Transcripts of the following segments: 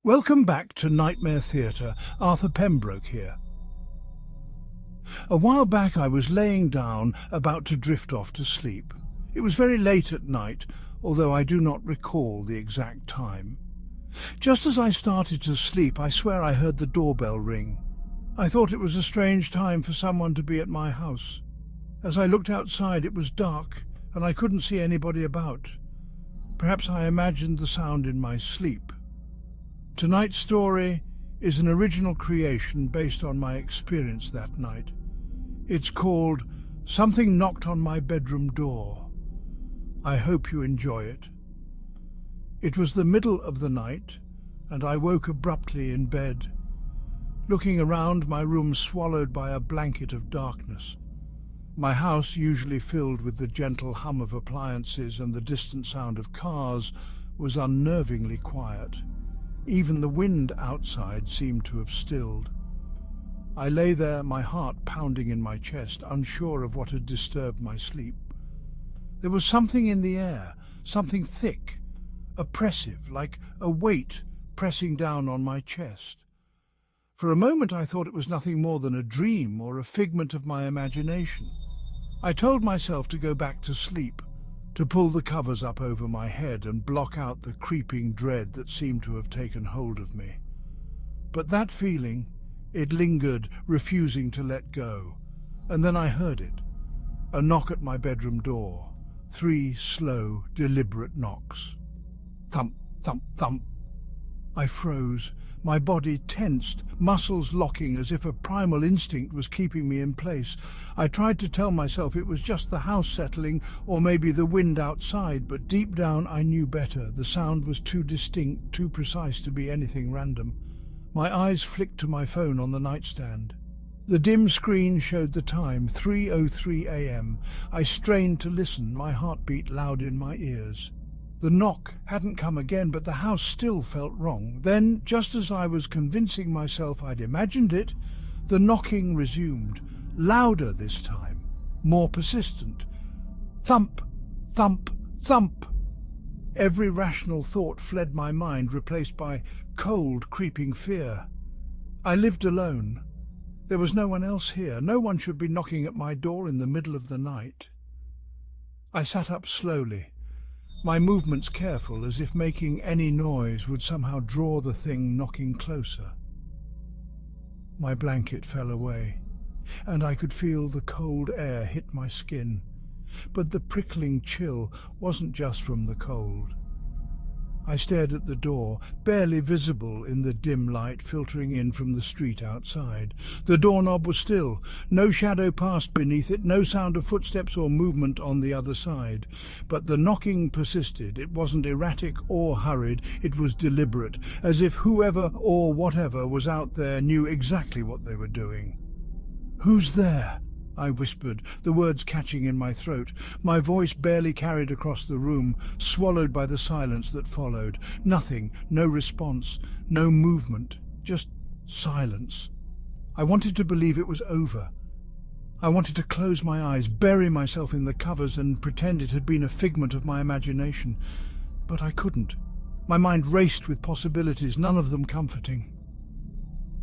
Welcome back to Nightmare Theatre. Arthur Pembroke here. A while back I was laying down, about to drift off to sleep. It was very late at night, although I do not recall the exact time. Just as I started to sleep, I swear I heard the doorbell ring. I thought it was a strange time for someone to be at my house. As I looked outside, it was dark, and I couldn't see anybody about. Perhaps I imagined the sound in my sleep. Tonight's story is an original creation based on my experience that night. It's called Something Knocked on My Bedroom Door. I hope you enjoy it. It was the middle of the night, and I woke abruptly in bed. Looking around, my room swallowed by a blanket of darkness. My house, usually filled with the gentle hum of appliances and the distant sound of cars, was unnervingly quiet. Even the wind outside seemed to have stilled. I lay there, my heart pounding in my chest, unsure of what had disturbed my sleep. There was something in the air, something thick, oppressive, like a weight pressing down on my chest. For a moment I thought it was nothing more than a dream or a figment of my imagination. I told myself to go back to sleep, to pull the covers up over my head and block out the creeping dread that seemed to have taken hold of me. But that feeling, it lingered, refusing to let go. And then I heard it, a knock at my bedroom door, 3 slow, deliberate knocks. Thump, thump, thump. I froze, my body tensed, muscles locking as if a primal instinct was keeping me in place. I tried to tell myself it was just the house settling or maybe the wind outside, but deep down I knew better. The sound was too distinct, too precise to be anything random. My eyes flicked to my phone on the nightstand. The dim screen showed the time, 3:03 a.m. I strained to listen, my heartbeat loud in my ears. The knock hadn't come again, but the house still felt wrong. Then, just as I was convincing myself I'd imagined it, the knocking resumed, louder this time, more persistent. Thump, thump, thump. Every rational thought fled my mind, replaced by cold, creeping fear. I lived alone. There was no one else here. No one should be knocking at my door in the middle of the night. I sat up slowly, my movements careful, as if making any noise would somehow draw the thing knocking closer. My blanket fell away, and I could feel the cold air hit my skin. But the prickling chill wasn't just from the cold. I stared at the door, barely visible in the dim light filtering in from the street outside. The doorknob was still. No shadow passed beneath it, no sound of footsteps or movement on the other side. But the knocking persisted. It wasn't erratic or hurried, it was deliberate, as if whoever or whatever was out there knew exactly what they were doing. "Who's there?" I whispered, the words catching in my throat. My voice barely carried across the room, swallowed by the silence that followed. Nothing, no response, no movement, just silence. I wanted to believe it was over. I wanted to close my eyes, bury myself in the covers and pretend it had been a figment of my imagination. But I couldn't. My mind raced with possibilities, none of them comforting.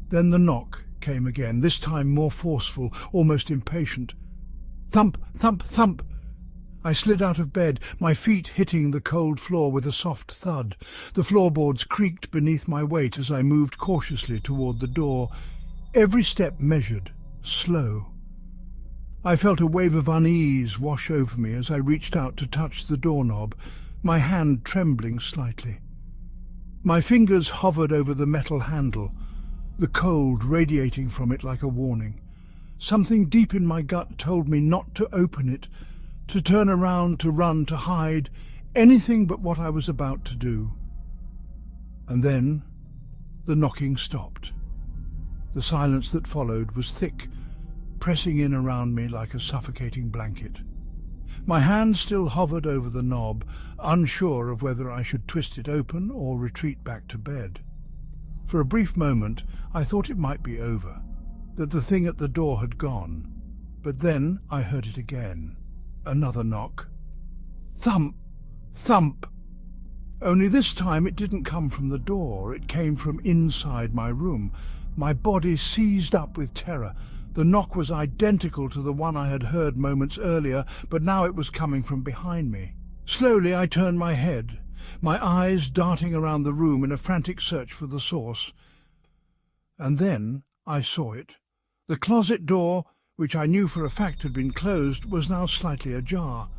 Then the knock came again, this time more forceful, almost impatient. Thump, thump, thump. I slid out of bed, my feet hitting the cold floor with a soft thud. The floorboards creaked beneath my weight as I moved cautiously toward the door. Every step measured, slow. I felt a wave of unease wash over me as I reached out to touch the doorknob, my hand trembling slightly. My fingers hovered over the metal handle, the cold radiating from it like a warning. Something deep in my gut told me not to open it, to turn around, to run, to hide, anything but what I was about to do. And then the knocking stopped. The silence that followed was thick, pressing in around me like a suffocating blanket. My hand still hovered over the knob, unsure of whether I should twist it open or retreat back to bed. For a brief moment, I thought it might be over, that the thing at the door had gone. But then I heard it again. Another knock. Thump! Thump! Only this time it didn't come from the door, it came from inside my room. My body seized up with terror. The knock was identical to the one I had heard moments earlier, but now it was coming from behind me. Slowly I turned my head, my eyes darting around the room in a frantic search for the source. And then I saw it. The closet door, which I knew for a fact had been closed, was now slightly ajar.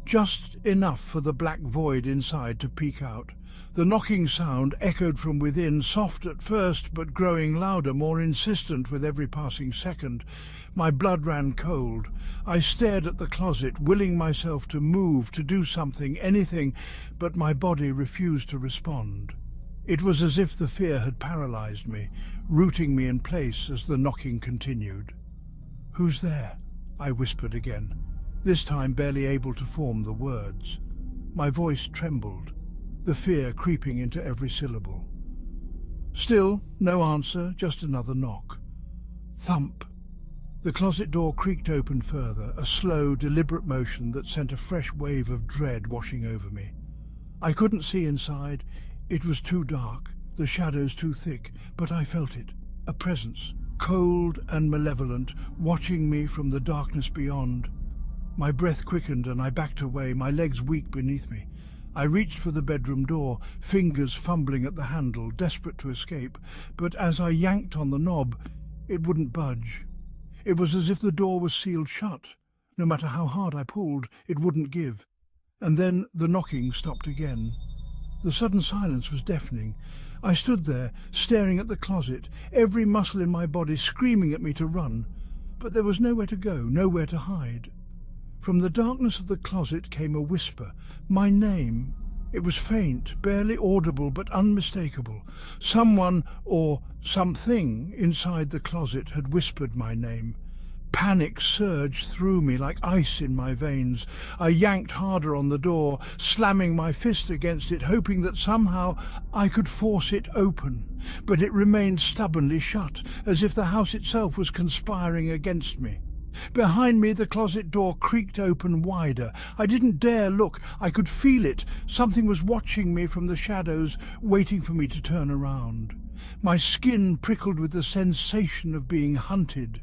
Just enough for the black void inside to peek out. The knocking sound echoed from within, soft at first, but growing louder, more insistent with every passing second. My blood ran cold. I stared at the closet, willing myself to move, to do something, anything, but my body refused to respond. It was as if the fear had paralyzed me, rooting me in place as the knocking continued. "Who's there?" I whispered again, this time barely able to form the words. My voice trembled, the fear creeping into every syllable. Still, no answer, just another knock. Thump. The closet door creaked open further, a slow, deliberate motion that sent a fresh wave of dread washing over me. I couldn't see inside. It was too dark, the shadows too thick, but I felt it, a presence, cold and malevolent, watching me from the darkness beyond. My breath quickened and I backed away, my legs weak beneath me. I reached for the bedroom door, fingers fumbling at the handle, desperate to escape, but as I yanked on the knob, it wouldn't budge. It was as if the door was sealed shut. No matter how hard I pulled, it wouldn't give. And then the knocking stopped again. The sudden silence was deafening. I stood there, staring at the closet, every muscle in my body screaming at me to run. But there was nowhere to go, nowhere to hide. From the darkness of the closet came a whisper, my name. It was faint, barely audible, but unmistakable. Someone, or something, inside the closet had whispered my name. Panic surged through me like ice in my veins. I yanked harder on the door, slamming my fist against it, hoping that somehow I could force it open. But it remained stubbornly shut, as if the house itself was conspiring against me. Behind me, the closet door creaked open wider. I didn't dare look. I could feel it. Something was watching me from the shadows, waiting for me to turn around. My skin prickled with the sensation of being hunted.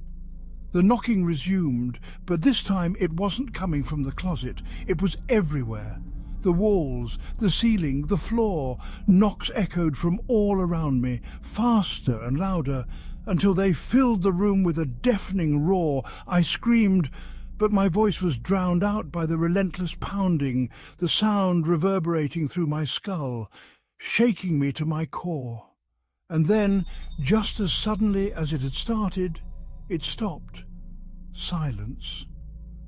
The knocking resumed, but this time it wasn't coming from the closet. It was everywhere. The walls, the ceiling, the floor. Knocks echoed from all around me, faster and louder, until they filled the room with a deafening roar. I screamed, but my voice was drowned out by the relentless pounding, the sound reverberating through my skull, shaking me to my core. And then, just as suddenly as it had started, it stopped. Silence.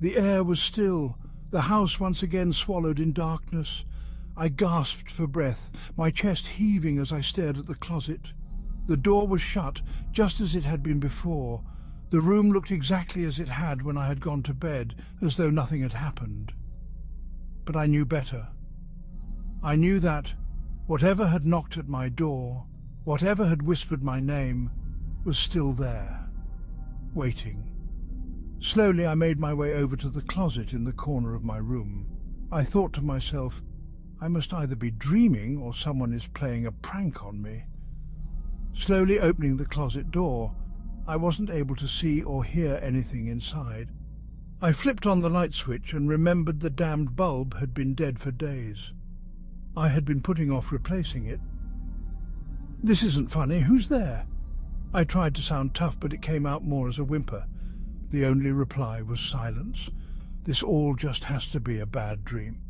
The air was still, the house once again swallowed in darkness. I gasped for breath, my chest heaving as I stared at the closet. The door was shut, just as it had been before. The room looked exactly as it had when I had gone to bed, as though nothing had happened. But I knew better. I knew that, whatever had knocked at my door, whatever had whispered my name, was still there, waiting. Slowly I made my way over to the closet in the corner of my room. I thought to myself, I must either be dreaming or someone is playing a prank on me. Slowly opening the closet door, I wasn't able to see or hear anything inside. I flipped on the light switch and remembered the damned bulb had been dead for days. I had been putting off replacing it. "This isn't funny. Who's there?" I tried to sound tough, but it came out more as a whimper. The only reply was silence. This all just has to be a bad dream.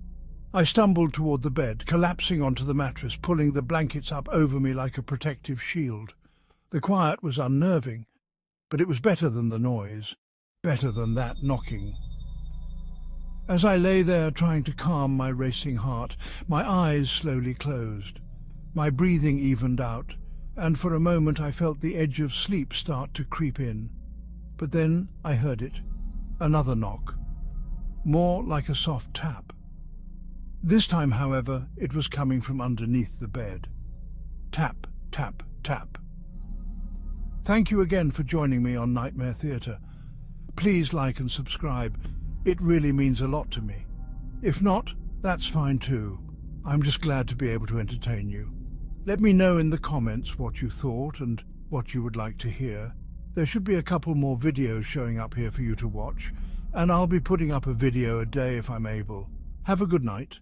I stumbled toward the bed, collapsing onto the mattress, pulling the blankets up over me like a protective shield. The quiet was unnerving, but it was better than the noise, better than that knocking. As I lay there trying to calm my racing heart, my eyes slowly closed. My breathing evened out, and for a moment I felt the edge of sleep start to creep in. But then I heard it, another knock, more like a soft tap. This time, however, it was coming from underneath the bed. Tap, tap, tap. Thank you again for joining me on Nightmare Theatre. Please like and subscribe. It really means a lot to me. If not, that's fine too. I'm just glad to be able to entertain you. Let me know in the comments what you thought and what you would like to hear. There should be a couple more videos showing up here for you to watch, and I'll be putting up a video a day if I'm able. Have a good night.